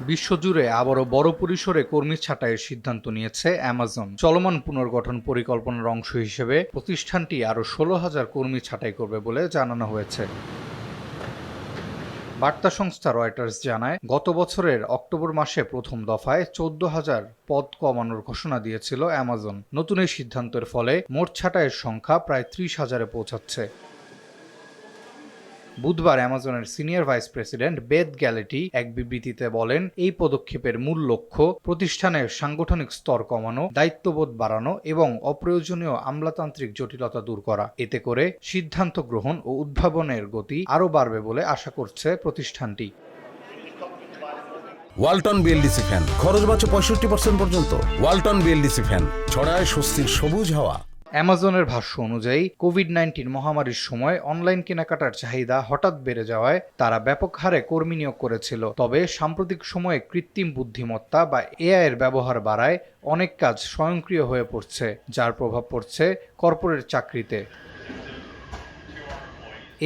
বিশ্বজুড়ে আবারও বড় পরিসরে কর্মী ছাঁটাইয়ের সিদ্ধান্ত নিয়েছে অ্যামাজন। চলমান পুনর্গঠন পরিকল্পনার অংশ হিসেবে প্রতিষ্ঠানটি আরও 16,000 কর্মী ছাঁটাই করবে বলে জানানো হয়েছে। বার্তা সংস্থা রয়টার্স জানায়, গত বছরের অক্টোবর মাসে প্রথম দফায় 14,000 পদ কমানোর ঘোষণা দিয়েছিল অ্যামাজন। নতুন এই সিদ্ধান্তের ফলে মোট ছাঁটাইয়ের সংখ্যা প্রায় 30,000-এ পৌঁছাচ্ছে। বুধবার অ্যামাজনের সিনিয়র ভাইস প্রেসিডেন্ট বেথ গ্যালেটি এক বিবৃতিতে বলেন, এই পদক্ষেপের মূল লক্ষ্য প্রতিষ্ঠানের সাংগঠনিক স্তর কমানো, দায়িত্ববোধ বাড়ানো এবং অপ্রয়োজনীয় আমলাতান্ত্রিক জটিলতা দূর করা। এতে করে সিদ্ধান্ত গ্রহণ ও উদ্ভাবনের গতি আরও বাড়বে বলে আশা করছে প্রতিষ্ঠানটি। ওয়ালটন বিএলডিসি ফ্যান, খরচ বাঁচে 65% পর্যন্ত। ওয়ালটন বিএলডিসি ফ্যান ছড়ায় স্বস্তির সবুজ হাওয়া। অ্যামাজনের ভাষ্য অনুযায়ী কোভিড-19 মহামারীর সময় অনলাইন কেনাকাটার চাহিদা হঠাৎ বেড়ে যাওয়ায় তারা ব্যাপক হারে কর্মী নিয়োগ করেছিল। তবে সাম্প্রতিক সময়ে কৃত্রিম বুদ্ধিমত্তা বা এআই এর ব্যবহার বাড়ায় অনেক কাজ স্বয়ংক্রিয় হয়ে পড়ছে, যার প্রভাব পড়ছে কর্পোরেট চাকরিতে।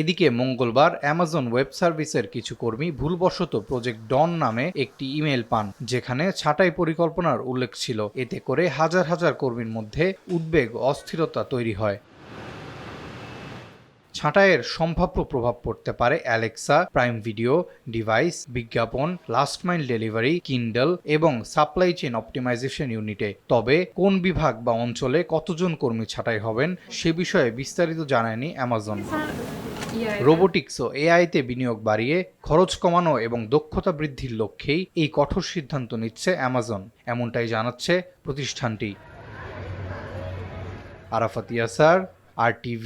এদিকে মঙ্গলবার অ্যামাজন ওয়েব সার্ভিসের কিছু কর্মী ভুলবশত প্রজেক্ট ডন নামে একটি ইমেল পান, যেখানে ছাঁটাই পরিকল্পনার উল্লেখ ছিল। এতে করে হাজার হাজার কর্মীর মধ্যে উদ্বেগ ও অস্থিরতা তৈরি হয়। ছাঁটাইয়ের সম্ভাব্য প্রভাব পড়তে পারে অ্যালেক্সা, প্রাইম ভিডিও, ডিভাইস, বিজ্ঞাপন, লাস্ট মাইল ডেলিভারি, কিন্ডল এবং সাপ্লাই চেইন অপটিমাইজেশন ইউনিটে। তবে কোন বিভাগ বা অঞ্চলে কতজন কর্মী ছাঁটাই হবেন সে বিষয়ে বিস্তারিত জানায়নি অ্যামাজন। রোবোটিক্স ও এআইতে বিনিয়োগ বাড়িয়ে খরচ কমানো এবং দক্ষতা বৃদ্ধির লক্ষ্যেই এই কঠোর সিদ্ধান্ত নিচ্ছে অ্যামাজন, এমনটাই জানাচ্ছে প্রতিষ্ঠানটি। আরাফাত ইয়াসার, RTV।